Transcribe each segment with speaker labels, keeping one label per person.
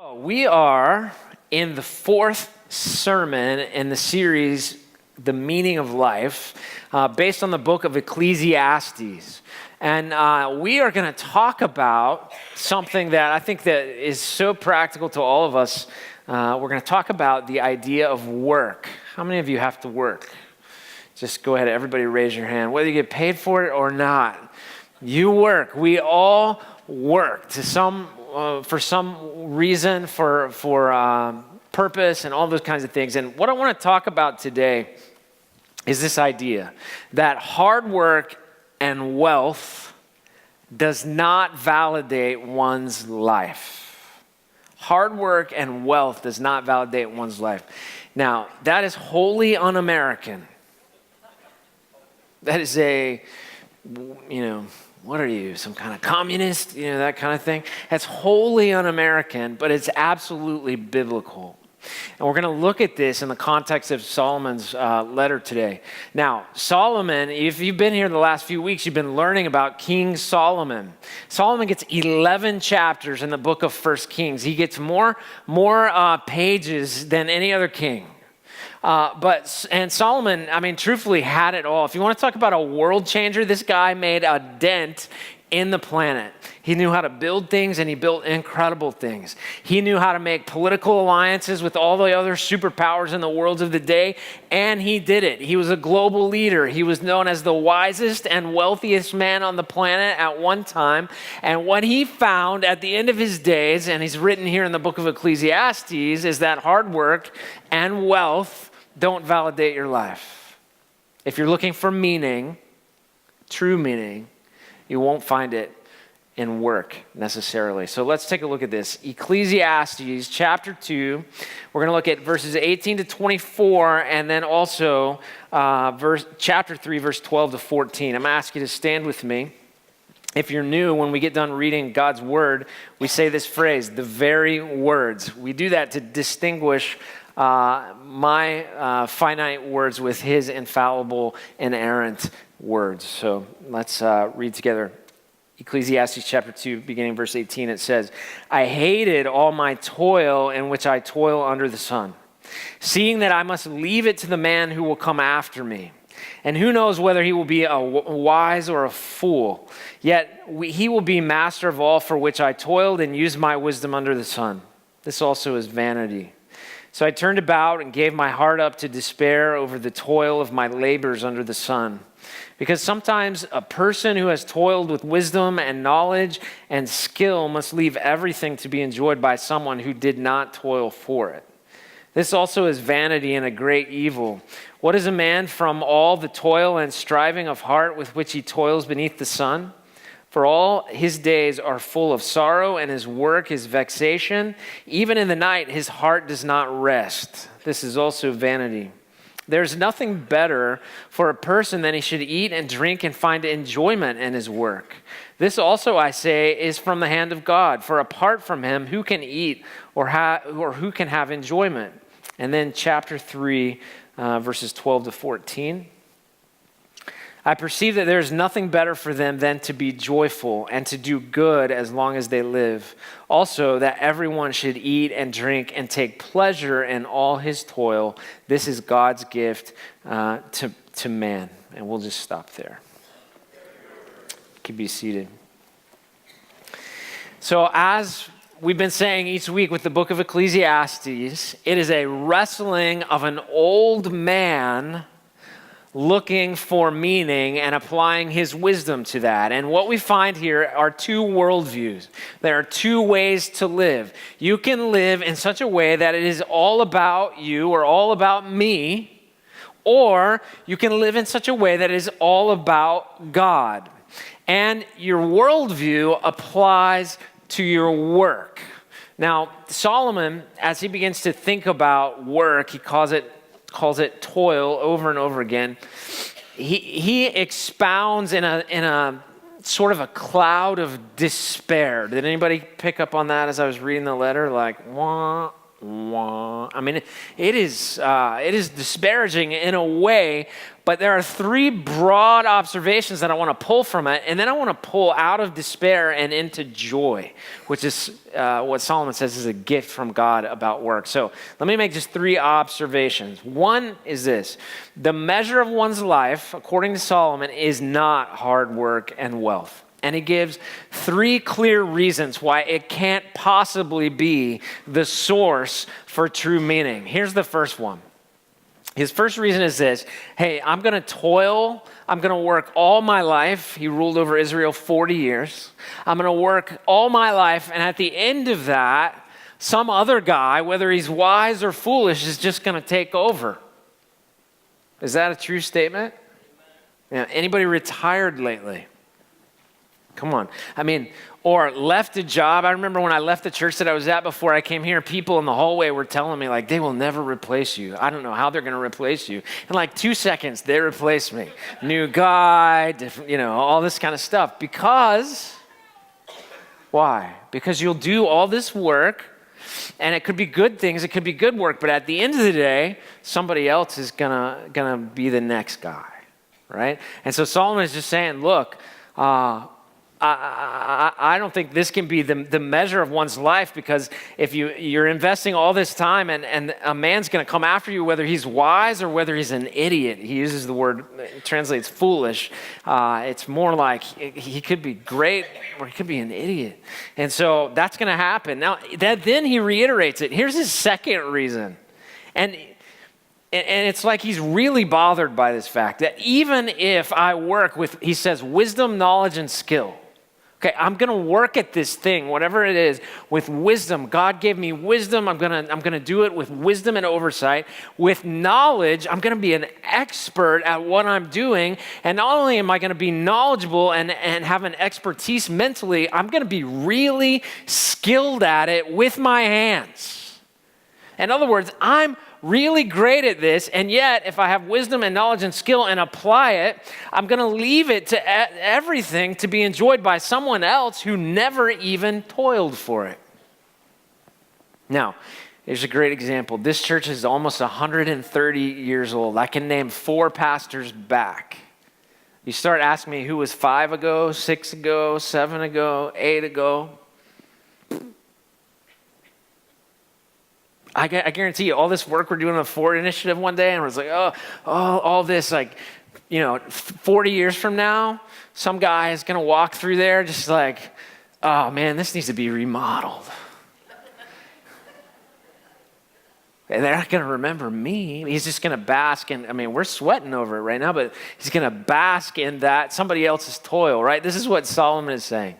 Speaker 1: We are in the fourth sermon in the series, The Meaning of Life, based on the book of Ecclesiastes. And we are going to talk about something that I think that is so practical to all of us. We're going to talk about the idea of work. How many of you have to work? Just go ahead, everybody raise your hand. Whether you get paid for it or not, you work. We all work to for some reason, for purpose, and all those kinds of things. And what I want to talk about today is this idea that hard work and wealth does not validate one's life. Hard work and wealth does not validate one's life. Now, that is wholly un-American. That is what are you, some kind of communist, that kind of thing? That's wholly un-American, but it's absolutely biblical. And we're going to look at this in the context of Solomon's letter today. Now, Solomon, if you've been here the last few weeks, you've been learning about King Solomon. Solomon gets 11 chapters in the book of 1 Kings. He gets more pages than any other king. And Solomon, truthfully had it all. If you want to talk about a world changer, this guy made a dent in the planet. He knew how to build things, and he built incredible things. He knew how to make political alliances with all the other superpowers in the world of the day, and he did it. He was a global leader. He was known as the wisest and wealthiest man on the planet at one time. And what he found at the end of his days, and he's written here in the book of Ecclesiastes, is that hard work and wealth don't validate your life. If you're looking for meaning, true meaning, you won't find it in work necessarily. So let's take a look at this. Ecclesiastes chapter 2. We're going to look at verses 18 to 24 and then also chapter 3, verse 12 to 14. I'm going to ask you to stand with me. If you're new, when we get done reading God's word, we say this phrase, the very words. We do that to distinguish my finite words with his infallible, inerrant words. So let's read together. Ecclesiastes chapter 2, beginning verse 18, it says, I hated all my toil in which I toil under the sun, seeing that I must leave it to the man who will come after me. And who knows whether he will be a wise or a fool. Yet he will be master of all for which I toiled and used my wisdom under the sun. This also is vanity. So I turned about and gave my heart up to despair over the toil of my labors under the sun. Because sometimes a person who has toiled with wisdom and knowledge and skill must leave everything to be enjoyed by someone who did not toil for it. This also is vanity and a great evil. What is a man from all the toil and striving of heart with which he toils beneath the sun? For all his days are full of sorrow, and his work is vexation. Even in the night, his heart does not rest. This is also vanity. There's nothing better for a person than he should eat and drink and find enjoyment in his work. This also, I say, is from the hand of God. For apart from him, who can eat or who can have enjoyment? And then chapter 3, verses 12 to 14. I perceive that there is nothing better for them than to be joyful and to do good as long as they live. Also, that everyone should eat and drink and take pleasure in all his toil. This is God's gift to man. And we'll just stop there. You can be seated. So as we've been saying each week with the book of Ecclesiastes, it is a wrestling of an old man looking for meaning and applying his wisdom to that. And what we find here are two worldviews. There are two ways to live. You can live in such a way that it is all about you or all about me, or you can live in such a way that it is all about God. And your worldview applies to your work. Now, Solomon, as he begins to think about work, he calls it toil over and over again. He expounds in a sort of a cloud of despair. Did anybody pick up on that as I was reading the letter? Like, wah, wah. I mean, it is disparaging in a way, But there are three broad observations that I want to pull from it, and then I want to pull out of despair and into joy, which is what Solomon says is a gift from God about work. So let me make just three observations. One is this: the measure of one's life, according to Solomon, is not hard work and wealth. And he gives three clear reasons why it can't possibly be the source for true meaning. Here's the first one. His first reason is this: hey, I'm going to toil. I'm going to work all my life. He ruled over Israel 40 years. I'm going to work all my life. And at the end of that, some other guy, whether he's wise or foolish, is just going to take over. Is that a true statement? Yeah. Anybody retired lately? Come on. I mean, or left a job. I remember when I left the church that I was at before I came here, people in the hallway were telling me, like, they will never replace you. I don't know how they're going to replace you. In like 2 seconds, they replaced me. New guy, different, all this kind of stuff. Because, why? Because you'll do all this work, and it could be good things, it could be good work, but at the end of the day, somebody else is gonna be the next guy, right? And so Solomon is just saying, look, I don't think this can be the measure of one's life, because if you're investing all this time and a man's going to come after you, whether he's wise or whether he's an idiot. He uses the word, it translates foolish. It's more like he could be great or he could be an idiot. And so that's going to happen. Now, then he reiterates it. Here's his second reason. And it's like he's really bothered by this fact that even if I work with, he says, wisdom, knowledge, and skill. Okay, I'm going to work at this thing, whatever it is, with wisdom. God gave me wisdom. I'm going to do it with wisdom and oversight. With knowledge, I'm going to be an expert at what I'm doing. And not only am I going to be knowledgeable and have an expertise mentally, I'm going to be really skilled at it with my hands. In other words, I'm really great at this, and yet if I have wisdom and knowledge and skill and apply it, I'm going to leave it to everything to be enjoyed by someone else who never even toiled for it. Now, here's a great example. This church is almost 130 years old. I can name 4 pastors back. You start asking me who was 5 ago, 6 ago, 7 ago, 8 ago. I guarantee you, all this work we're doing on the Ford Initiative one day, and we're like, all this, 40 years from now, some guy is going to walk through there just like, oh man, this needs to be remodeled. And they're not going to remember me. He's just going to bask in, we're sweating over it right now, but he's going to bask in that somebody else's toil, right? This is what Solomon is saying.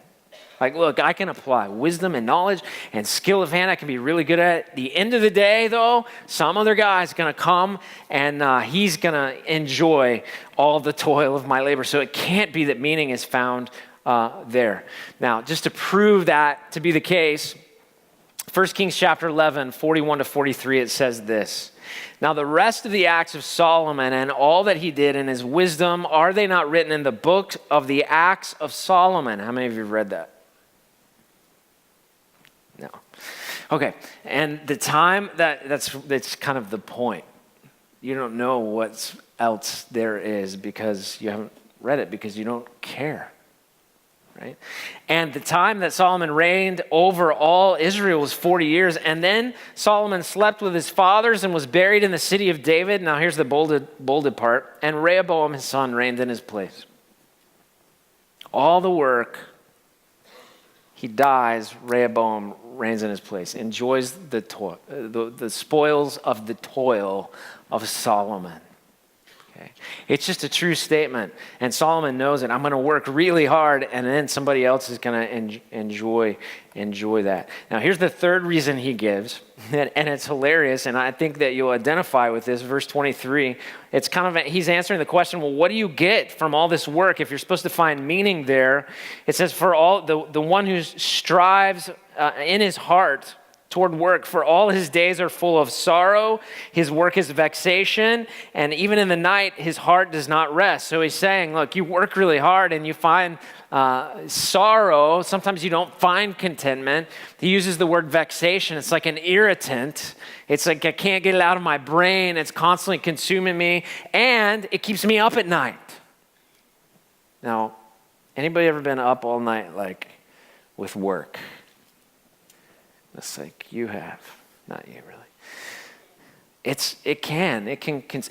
Speaker 1: Like, look, I can apply wisdom and knowledge and skill of hand. I can be really good at it. At the end of the day, though, some other guy is going to come and he's going to enjoy all the toil of my labor. So it can't be that meaning is found there. Now, just to prove that to be the case, 1 Kings chapter 11, 41 to 43, it says this. Now, the rest of the acts of Solomon and all that he did in his wisdom, are they not written in the book of the acts of Solomon? How many of you have read that? No. Okay, and the time that's kind of the point. You don't know what else there is because you haven't read it, because you don't care, right? And the time that Solomon reigned over all Israel was 40 years, and then Solomon slept with his fathers and was buried in the city of David. Now here's the bolded part. And Rehoboam his son reigned in his place. All the work, he dies, Rehoboam reigns in his place, enjoys the spoils of the toil of Solomon. Okay. It's just a true statement, and Solomon knows it. I'm going to work really hard, and then somebody else is going to enjoy that. Now, here's the third reason he gives, and it's hilarious, and I think that you'll identify with this. Verse 23, it's kind of, he's answering the question, well, what do you get from all this work if you're supposed to find meaning there? It says, for all the one who strives in his heart toward work, for all his days are full of sorrow. His work is vexation, and even in the night, his heart does not rest. So he's saying, look, you work really hard and you find sorrow. Sometimes you don't find contentment. He uses the word vexation. It's like an irritant. It's like I can't get it out of my brain. It's constantly consuming me, and it keeps me up at night. Now, anybody ever been up all night, like with work? It's like you have, not you really. It can,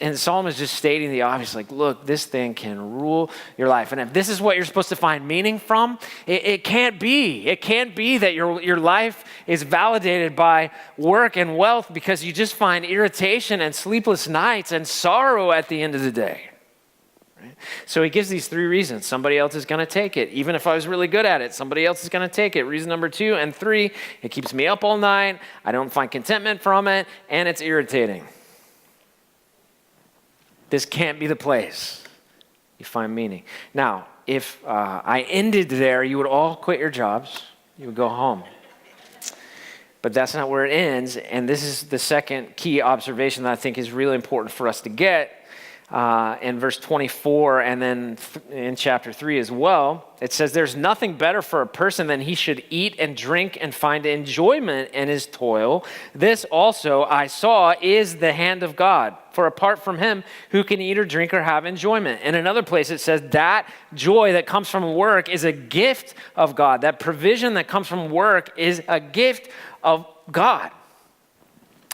Speaker 1: and Solomon is just stating the obvious, like, look, this thing can rule your life. And if this is what you're supposed to find meaning from, it can't be. It can't be that your life is validated by work and wealth, because you just find irritation and sleepless nights and sorrow at the end of the day. So he gives these 3 reasons. Somebody else is going to take it. Even if I was really good at it, somebody else is going to take it. Reason number 2 and 3, it keeps me up all night. I don't find contentment from it, and it's irritating. This can't be the place you find meaning. Now, if I ended there, you would all quit your jobs. You would go home. But that's not where it ends. And this is the second key observation that I think is really important for us to get. In verse 24 and then in chapter 3 as well, it says, there's nothing better for a person than he should eat and drink and find enjoyment in his toil. This also I saw is the hand of God. For apart from him, who can eat or drink or have enjoyment? In another place it says that joy that comes from work is a gift of God. That provision that comes from work is a gift of God.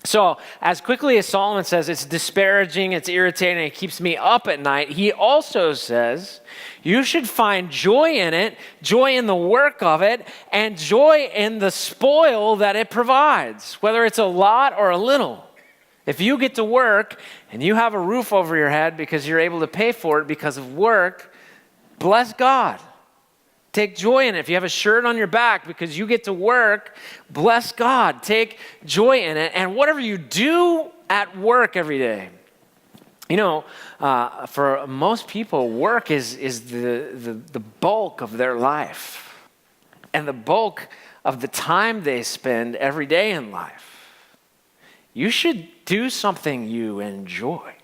Speaker 1: So as quickly as Solomon says, it's disparaging, it's irritating, it keeps me up at night, he also says you should find joy in it, joy in the work of it, and joy in the spoil that it provides, whether it's a lot or a little. If you get to work and you have a roof over your head because you're able to pay for it because of work, bless God. Take joy in it. If you have a shirt on your back because you get to work, bless God. Take joy in it. And whatever you do at work every day, you know, for most people, work is the bulk of their life and the bulk of the time they spend every day in life. You should do something you enjoy.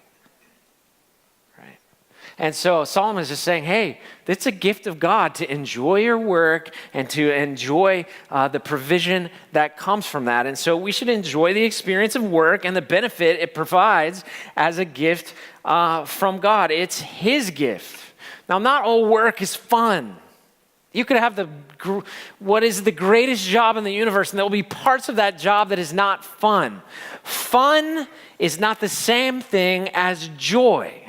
Speaker 1: And so Solomon is just saying, hey, it's a gift of God to enjoy your work and to enjoy the provision that comes from that. And so we should enjoy the experience of work and the benefit it provides as a gift from God. It's his gift. Now, not all work is fun. You could have what is the greatest job in the universe, and there will be parts of that job that is not fun. Fun is not the same thing as joy.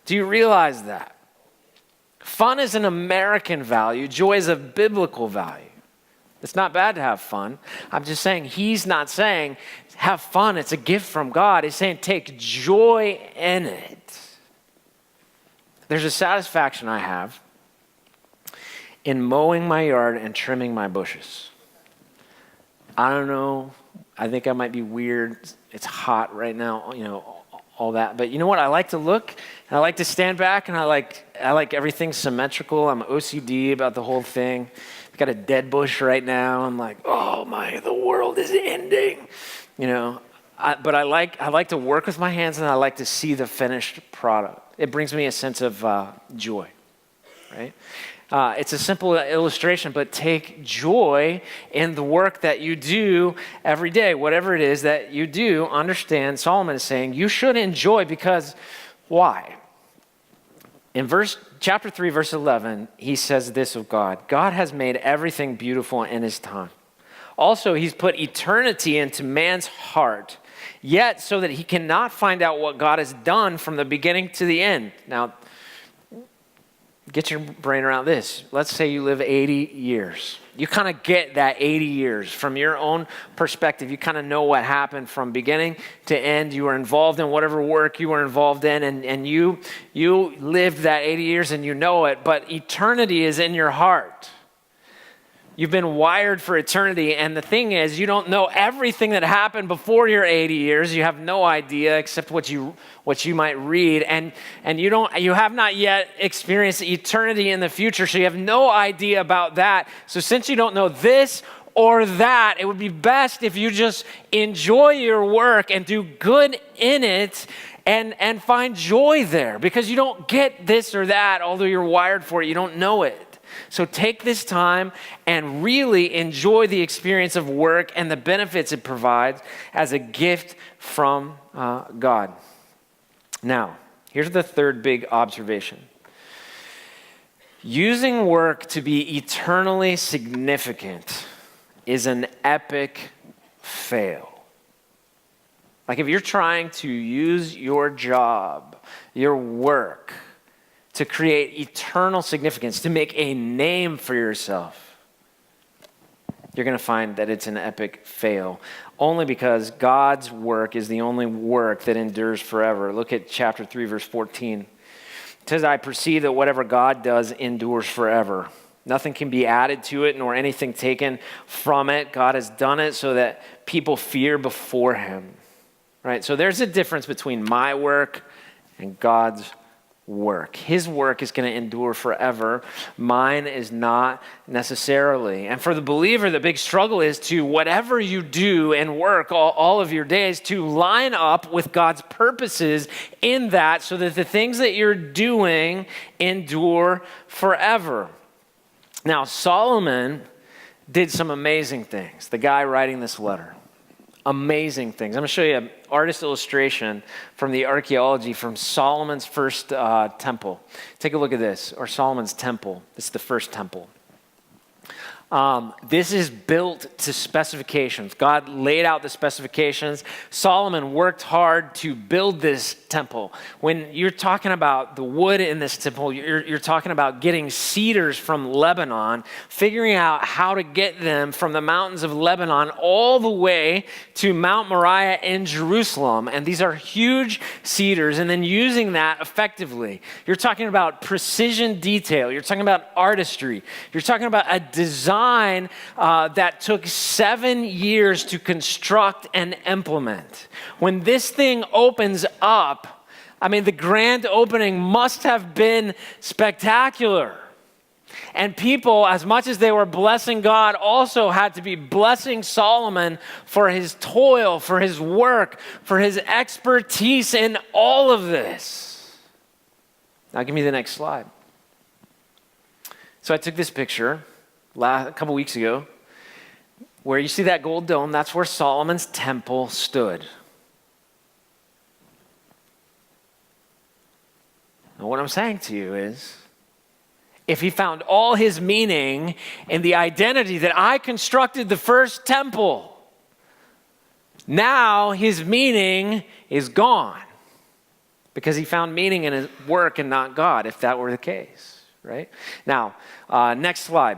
Speaker 1: Do you realize that? Fun is an American value. Joy is a biblical value. It's not bad to have fun. I'm just saying he's not saying have fun. It's a gift from God. He's saying take joy in it. There's a satisfaction I have in mowing my yard and trimming my bushes. I don't know. I think I might be weird. It's hot right now, you know, all that. But you know what? I like to look and I like to stand back and I like everything symmetrical. I'm OCD about the whole thing. I've got a dead bush right now. I'm like, oh my, the world is ending. You know, but I like to work with my hands and I like to see the finished product. It brings me a sense of joy, right? It's a simple illustration, but take joy in the work that you do every day. Whatever it is that you do, understand, Solomon is saying you should enjoy, because why? In chapter 3, verse 11, he says this of God. God has made everything beautiful in his time. Also, he's put eternity into man's heart, yet so that he cannot find out what God has done from the beginning to the end. Now, get your brain around this. Let's say you live 80 years. You kind of get that 80 years from your own perspective. You kind of know what happened from beginning to end. You were involved in whatever work you were involved in, and you lived that 80 years and you know it, but eternity is in your heart. You've been wired for eternity, and the thing is, you don't know everything that happened before your 80 years. You have no idea except what you might read, and you have not yet experienced eternity in the future, so you have no idea about that. So since you don't know this or that. It would be best if you just enjoy your work and do good in it and find joy there, because you don't get this or that, although you're wired for it, you don't know it. So take this time and really enjoy the experience of work and the benefits it provides as a gift from God. Now, here's the third big observation. Using work to be eternally significant is an epic fail. Like if you're trying to use your job, your work, to create eternal significance, to make a name for yourself, you're going to find that it's an epic fail, only because God's work is the only work that endures forever. Look at chapter 3, verse 14. It says, I perceive that whatever God does endures forever. Nothing can be added to it, nor anything taken from it. God has done it so that people fear before him. Right? So there's a difference between my work and God's work. His work is going to endure forever. Mine is not necessarily. And for the believer, the big struggle is to, whatever you do and work all of your days, to line up with God's purposes in that, so that the things that you're doing endure forever. Now, Solomon did some amazing things. The guy writing this letter. Amazing things. I'm going to show you an artist illustration from the archaeology from Solomon's first temple. Take a look at this, or Solomon's temple. This is the first temple. This is built to specifications. God laid out the specifications. Solomon worked hard to build this temple. When you're talking about the wood in this temple, you're talking about getting cedars from Lebanon, figuring out how to get them from the mountains of Lebanon all the way to Mount Moriah in Jerusalem. And these are huge cedars, and then using that effectively. You're talking about precision detail. You're talking about artistry. You're talking about a design that took 7 years to construct and implement. When this thing opens up, I mean, the grand opening must have been spectacular. And people, as much as they were blessing God, also had to be blessing Solomon for his toil, for his work, for his expertise in all of this. Now give me the next slide. So I took this picture a couple weeks ago, where you see that gold dome. That's where Solomon's temple stood. Now, what I'm saying to you is, if he found all his meaning in the identity that I constructed the first temple, now his meaning is gone, because he found meaning in his work and not God, if that were the case, right? Now, next slide.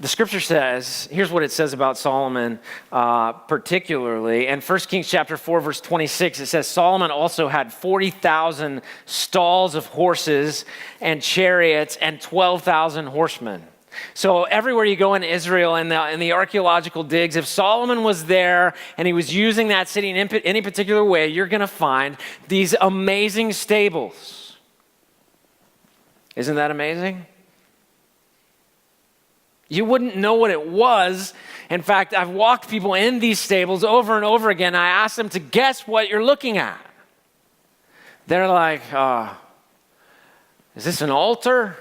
Speaker 1: The scripture says, here's what it says about Solomon particularly. In 1 Kings chapter 4, verse 26, it says, Solomon also had 40,000 stalls of horses and chariots and 12,000 horsemen. So everywhere you go in Israel in the archaeological digs, if Solomon was there and he was using that city in any particular way, you're going to find these amazing stables. Isn't that amazing? You wouldn't know what it was. In fact, I've walked people in these stables over and over again. I asked them to guess what you're looking at. They're like, is this an altar?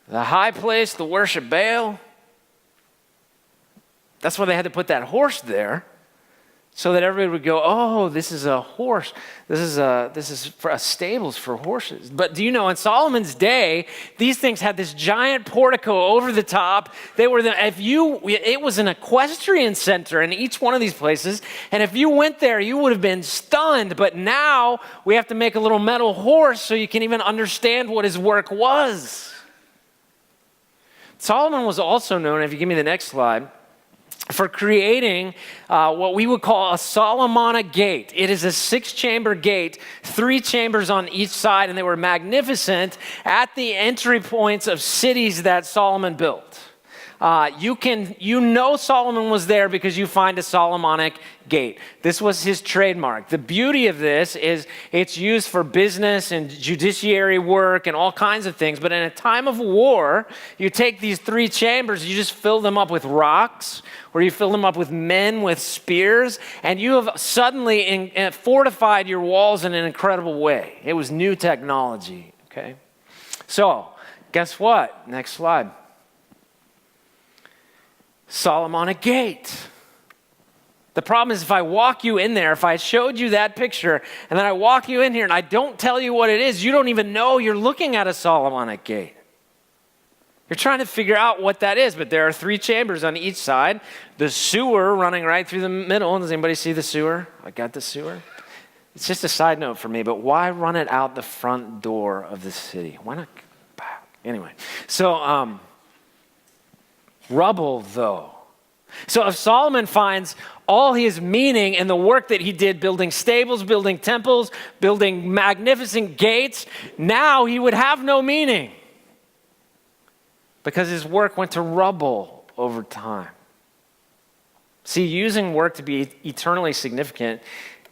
Speaker 1: The high place to worship Baal? That's why they had to put that horse there, so that everybody would go, oh, this is a horse. This is for a stables for horses. But do you know, in Solomon's day, these things had this giant portico over the top. It was an equestrian center in each one of these places. And if you went there, you would have been stunned. But now we have to make a little metal horse so you can even understand what his work was. Solomon was also known, if you give me the next slide, for creating what we would call a Solomonic gate. It is a 6-chamber gate, 3 chambers on each side, and they were magnificent at the entry points of cities that Solomon built. You know Solomon was there because you find a Solomonic gate. This was his trademark. The beauty of this is it's used for business and judiciary work and all kinds of things. But in a time of war, you take these 3 chambers, you just fill them up with rocks, or you fill them up with men with spears, and you have suddenly fortified your walls in an incredible way. It was new technology, okay? So, guess what? Next slide. Solomonic gate. The problem is if I walk you in there, if I showed you that picture, and then I walk you in here and I don't tell you what it is, you don't even know you're looking at a Solomonic gate. You're trying to figure out what that is, but there are 3 chambers on each side. The sewer running right through the middle. Does anybody see the sewer? I got the sewer. It's just a side note for me, but why run it out the front door of the city? Why not back? Anyway, so rubble though. So if Solomon finds all his meaning in the work that he did, building stables, building temples, building magnificent gates, now he would have no meaning because his work went to rubble over time. See, using work to be eternally significant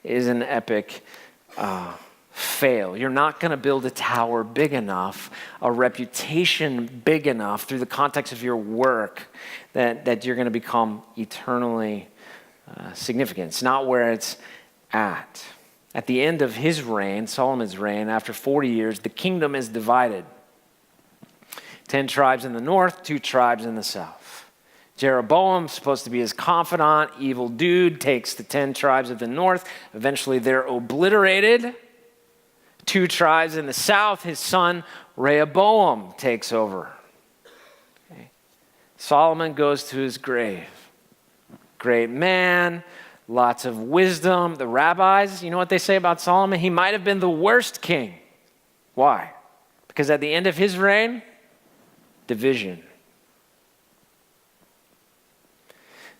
Speaker 1: is an epic fail. You're not going to build a tower big enough, a reputation big enough through the context of your work that you're going to become eternally significant. It's not where it's at. At the end of his reign, Solomon's reign, after 40 years, the kingdom is divided. 10 tribes in the north, 2 tribes in the south. Jeroboam, supposed to be his confidant, evil dude, takes the 10 tribes of the north. Eventually they're obliterated. 2 tribes in the south, his son Rehoboam takes over. Okay. Solomon goes to his grave. Great man, lots of wisdom. The rabbis, you know what they say about Solomon? He might have been the worst king. Why? Because at the end of his reign, division.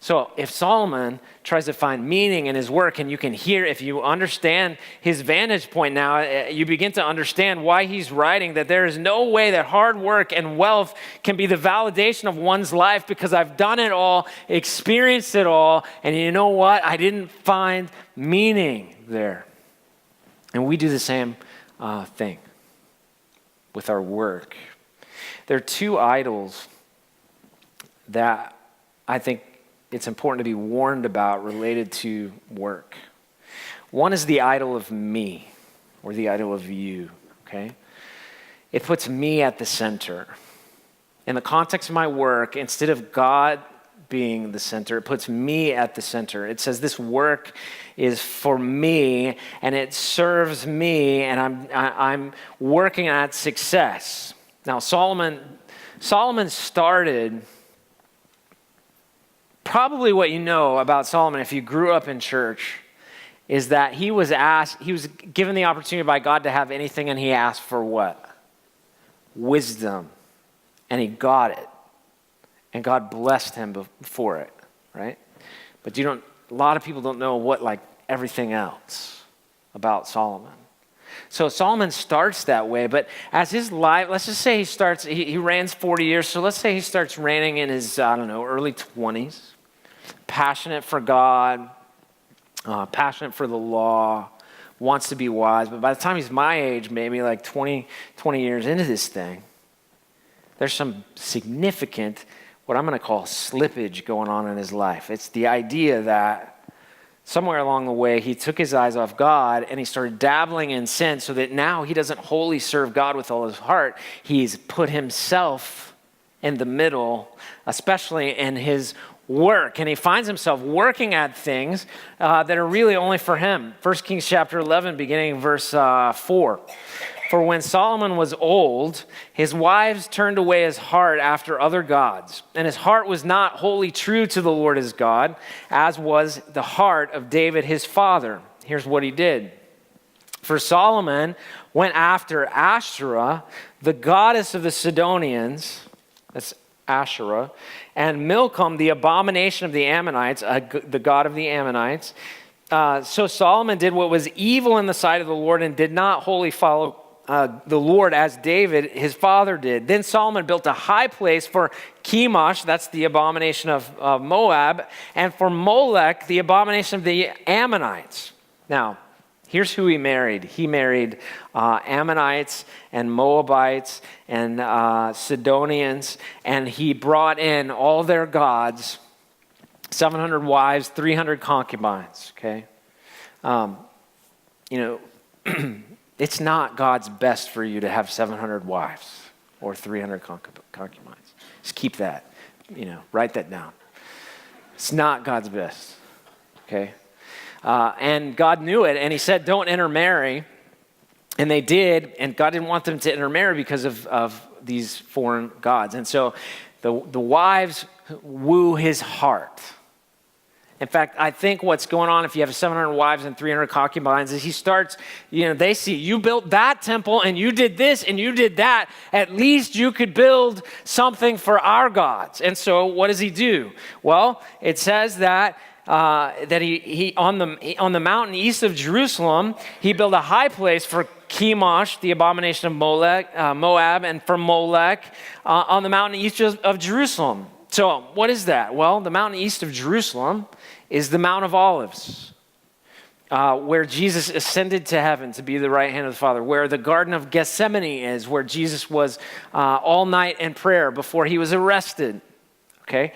Speaker 1: So if Solomon tries to find meaning in his work, and you can hear, if you understand his vantage point now, you begin to understand why he's writing that there is no way that hard work and wealth can be the validation of one's life because I've done it all, experienced it all, and you know what? I didn't find meaning there. And we do the same thing with our work. There are 2 idols that I think it's important to be warned about related to work. One is the idol of me, or the idol of you, okay? It puts me at the center. In the context of my work, instead of God being the center, it puts me at the center. It says this work is for me, and it serves me, and I'm working at success. Now, Solomon started. Probably what you know about Solomon, if you grew up in church, is that he was given the opportunity by God to have anything, and he asked for what? Wisdom. And he got it. And God blessed him for it, right? But a lot of people don't know what, like, everything else about Solomon. So Solomon starts that way, but as his life, let's just say he reigns 40 years, so let's say he starts reigning in his, early 20s. Passionate for God, passionate for the law, wants to be wise. But by the time he's my age, maybe like 20 years into this thing, there's some significant, what I'm going to call slippage going on in his life. It's the idea that somewhere along the way, he took his eyes off God and he started dabbling in sin so that now he doesn't wholly serve God with all his heart. He's put himself in the middle, especially in his work, and he finds himself working at things that are really only for him. 1 Kings chapter 11, beginning verse 4. For when Solomon was old, his wives turned away his heart after other gods, and his heart was not wholly true to the Lord his God, as was the heart of David his father. Here's what he did. For Solomon went after Asherah, the goddess of the Sidonians, that's Asherah, and Milcom, the abomination of the Ammonites, the god of the Ammonites. So Solomon did what was evil in the sight of the Lord and did not wholly follow the Lord as David, his father, did. Then Solomon built a high place for Chemosh, that's the abomination of Moab, and for Molech, the abomination of the Ammonites. Now, here's who he married. He married Ammonites and Moabites and Sidonians, and he brought in all their gods, 700 wives, 300 concubines, okay? It's not God's best for you to have 700 wives or 300 concubines. Just keep that, write that down. It's not God's best, okay? And God knew it, and he said, don't intermarry. And they did, and God didn't want them to intermarry because of these foreign gods. And so the wives woo his heart. In fact, I think what's going on if you have 700 wives and 300 concubines is he starts, they see you built that temple and you did this and you did that. At least you could build something for our gods. And so what does he do? Well, it says that he on the mountain east of Jerusalem, he built a high place for Chemosh, the abomination of Moab, and for Molech on the mountain east of Jerusalem. So what is that? Well, the mountain east of Jerusalem is the Mount of Olives, where Jesus ascended to heaven to be the right hand of the Father, where the Garden of Gethsemane is, where Jesus was all night in prayer before he was arrested. Okay,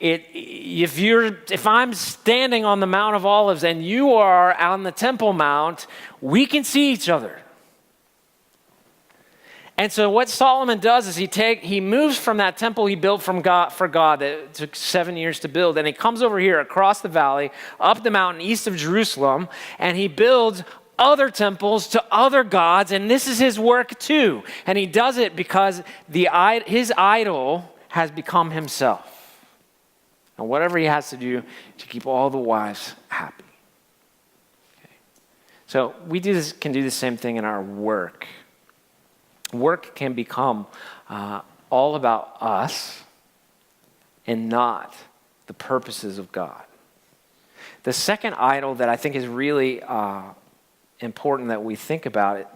Speaker 1: if I'm standing on the Mount of Olives and you are on the Temple Mount, we can see each other. And so what Solomon does is he moves from that temple he built for God that took 7 years to build, and he comes over here across the valley, up the mountain east of Jerusalem, and he builds other temples to other gods, and this is his work too. And he does it because his idol has become himself. And whatever he has to do to keep all the wives happy. Okay. So we can do the same thing in our work. Work can become all about us and not the purposes of God. The second idol that I think is really important that we think about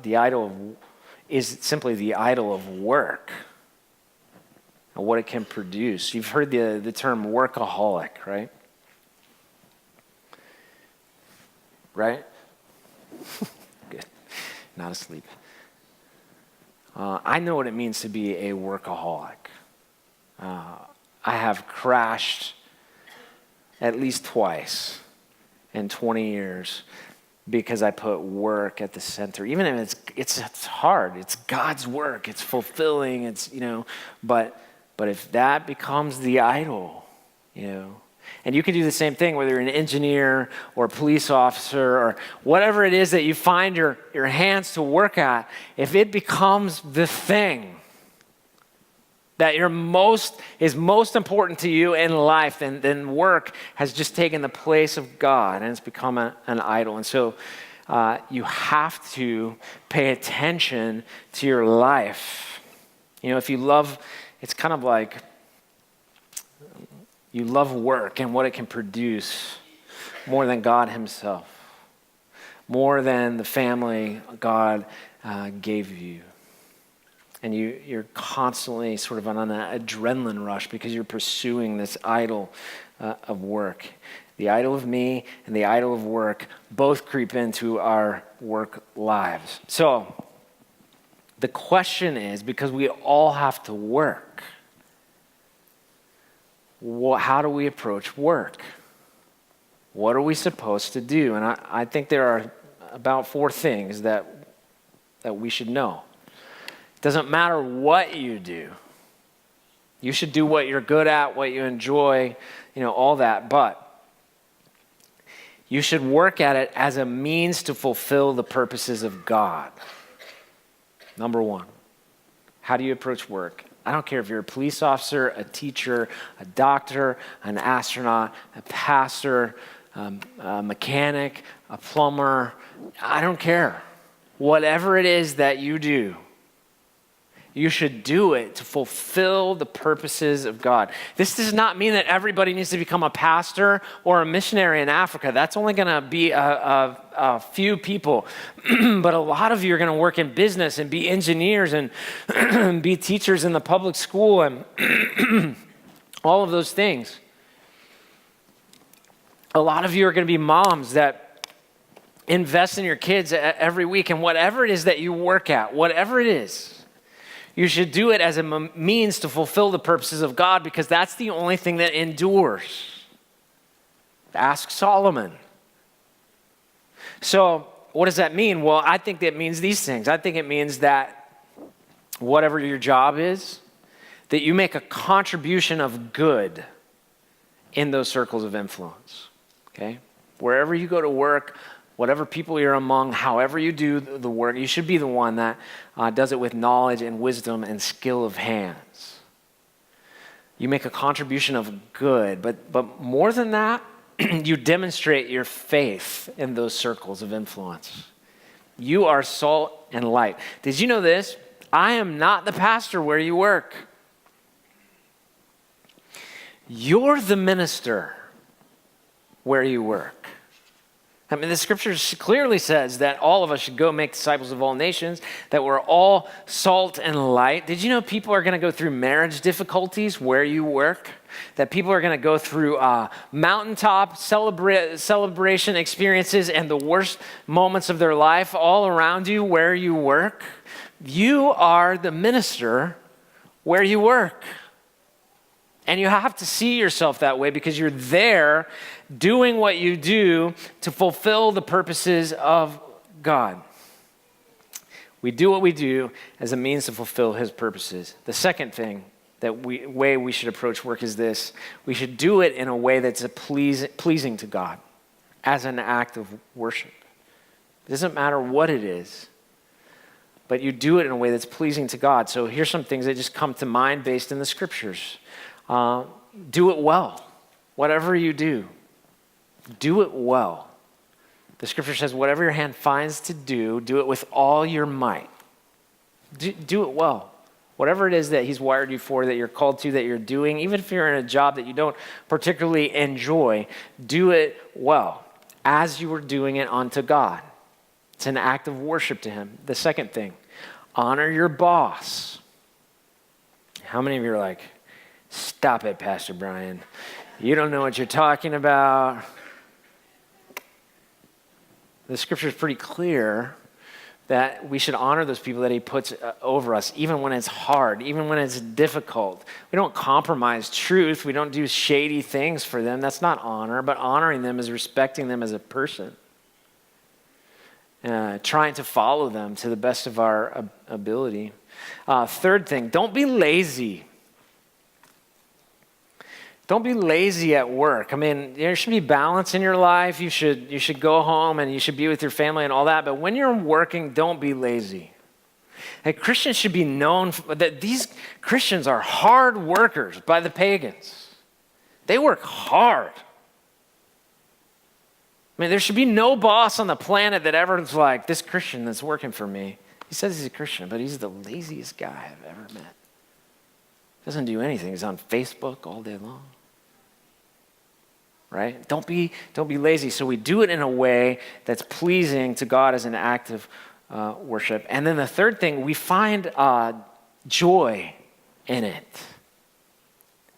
Speaker 1: is simply the idol of work and what it can produce. You've heard the term workaholic, right? Right? Good. Not asleep. I know what it means to be a workaholic. I have crashed at least twice in 20 years because I put work at the center. Even if it's hard, it's God's work, it's fulfilling, but if that becomes the idol, and you can do the same thing, whether you're an engineer or a police officer or whatever it is that you find your hands to work at, if it becomes the thing that is most important to you in life, then work has just taken the place of God and it's become an idol. And so you have to pay attention to your life. If you love, it's kind of like, you love work and what it can produce more than God himself, more than the family God gave you. And you're constantly sort of on an adrenaline rush because you're pursuing this idol of work. The idol of me and the idol of work both creep into our work lives. So the question is, because we all have to work, how do we approach work? What are we supposed to do? And I think there are about 4 things that we should know. It doesn't matter what you do. You should do what you're good at, what you enjoy, all that. But you should work at it as a means to fulfill the purposes of God. Number 1, how do you approach work? I don't care if you're a police officer, a teacher, a doctor, an astronaut, a pastor, a mechanic, a plumber. I don't care. Whatever it is that you do, You should do it to fulfill the purposes of God. This does not mean that everybody needs to become a pastor or a missionary in Africa. That's only going to be a few people. But a lot of you are going to work in business and be engineers and be teachers in the public school and all of those things. A lot of you are going to be moms that invest in your kids every week, and whatever it is that you work at, whatever it is, you should do it as a means to fulfill the purposes of God, because that's the only thing that endures. Ask Solomon. So what does that mean? Well, I think that means these things. I think it means that whatever your job is, that you make a contribution of good in those circles of influence. Okay? Wherever you go to work, whatever people you're among, however you do the work, you should be the one that does it with knowledge and wisdom and skill of hands. You make a contribution of good, but more than that, you demonstrate your faith in those circles of influence. You are salt and light. Did you know this? I am not the pastor where you work. You're the minister where you work. I mean, the scripture clearly says that all of us should go make disciples of all nations, that we're all salt and light. Did you know people are going to go through marriage difficulties where you work? That people are going to go through mountaintop celebration experiences and the worst moments of their life all around you where you work? You are the minister where you work. And you have to see yourself that way, because you're there doing what you do to fulfill the purposes of God. We do what we do as a means to fulfill his purposes. The second thing, way we should approach work is this. We should do it in a way that's pleasing to God, as an act of worship. It doesn't matter what it is, but you do it in a way that's pleasing to God. So here's some things that just come to mind based in the scriptures. Do it well. Whatever you do it well. The scripture says, whatever your hand finds to do it with all your might. Do it well. Whatever it is that he's wired you for, that you're called to, that you're doing, even if you're in a job that you don't particularly enjoy, do it well, as you were doing it unto God. It's an act of worship to him. The second thing, honor your boss. How many of you are like, stop it, Pastor Brian. You don't know what you're talking about. The scripture is pretty clear that we should honor those people that he puts over us, even when it's hard, even when it's difficult. We don't compromise truth. We don't do shady things for them. That's not honor, but honoring them is respecting them as a person. Trying to follow them to the best of our ability. Third thing, don't be lazy. Don't be lazy at work. I mean, there should be balance in your life. You should go home and you should be with your family and all that. But when you're working, don't be lazy. And Christians should be known that these Christians are hard workers by the pagans. They work hard. I mean, there should be no boss on the planet that ever's like, this Christian that's working for me. He says he's a Christian, but he's the laziest guy I've ever met. Doesn't do anything. He's on Facebook all day long. Right? Don't be lazy. So we do it in a way that's pleasing to God as an act of worship. And then the third thing, we find joy in it.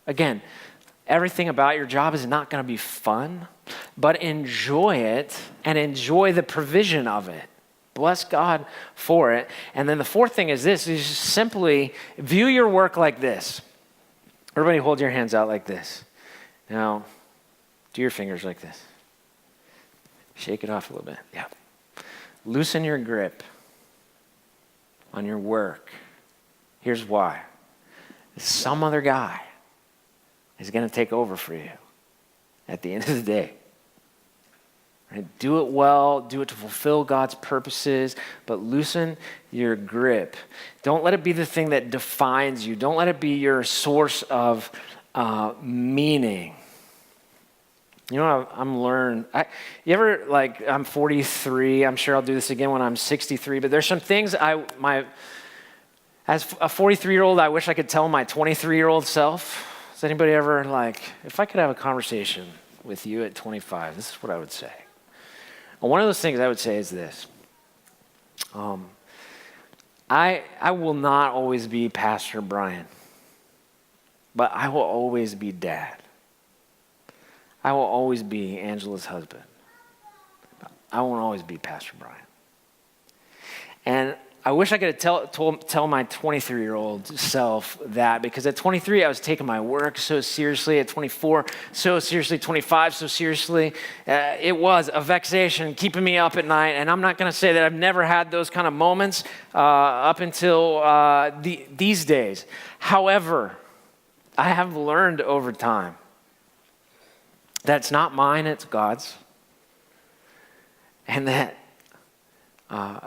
Speaker 1: Again, everything about your job is not going to be fun, but enjoy it and enjoy the provision of it. Bless God for it. And then the fourth thing is this, is just simply view your work like this. Everybody hold your hands out like this. Now, do your fingers like this. Shake it off a little bit. Yeah. Loosen your grip on your work. Here's why. Some other guy is going to take over for you at the end of the day. Right? Do it well, do it to fulfill God's purposes, but loosen your grip. Don't let it be the thing that defines you. Don't let it be your source of meaning. You know, I'm learned. I'm 43. I'm sure I'll do this again when I'm 63. But there's some things as As a 43-year-old, I wish I could tell my 23-year-old self. Has anybody ever if I could have a conversation with you at 25, this is what I would say. And one of those things I would say is this. I will not always be Pastor Brian, but I will always be dad. I will always be Angela's husband. I won't always be Pastor Brian. And I wish I could tell my 23-year-old self that, because at 23, I was taking my work so seriously. At 24, so seriously. 25, so seriously. It was a vexation keeping me up at night. And I'm not going to say that I've never had those kind of moments up until these days. However, I have learned over time that it's not mine, it's God's. And that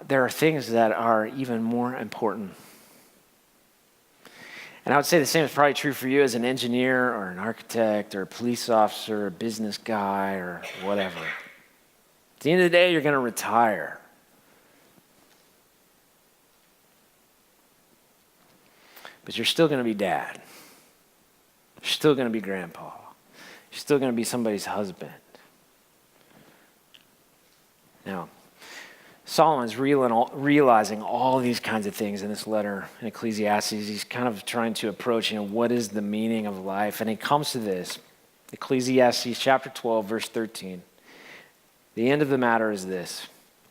Speaker 1: there are things that are even more important. And I would say the same is probably true for you as an engineer or an architect or a police officer, a business guy or whatever. At the end of the day, you're going to retire. But you're still going to be dad. You're still going to be grandpa. You're still going to be somebody's husband. Now, Solomon's realizing all these kinds of things in this letter in Ecclesiastes. He's kind of trying to approach, what is the meaning of life? And he comes to this. Ecclesiastes chapter 12, verse 13. The end of the matter is this.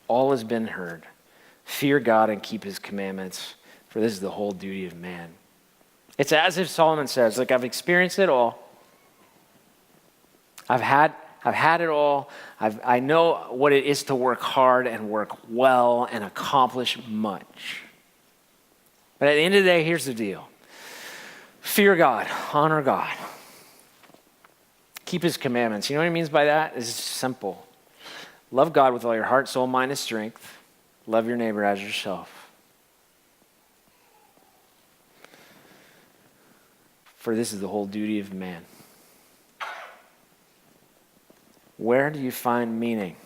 Speaker 1: All has been heard. Fear God and keep his commandments, for this is the whole duty of man. It's as if Solomon says, I've experienced it all. I've had it all. I know what it is to work hard and work well and accomplish much. But at the end of the day, here's the deal. Fear God, honor God. Keep his commandments. You know what he means by that? It's simple. Love God with all your heart, soul, mind, and strength. Love your neighbor as yourself. For this is the whole duty of man. Where do you find meaning?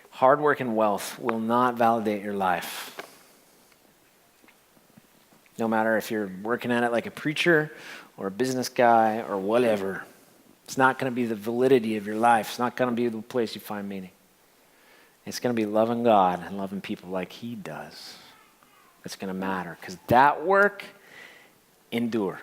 Speaker 1: Hard work and wealth will not validate your life. No matter if you're working at it like a preacher or a business guy or whatever, it's not going to be the validity of your life. It's not going to be the place you find meaning. It's going to be loving God and loving people like he does. That's going to matter, because that work endures.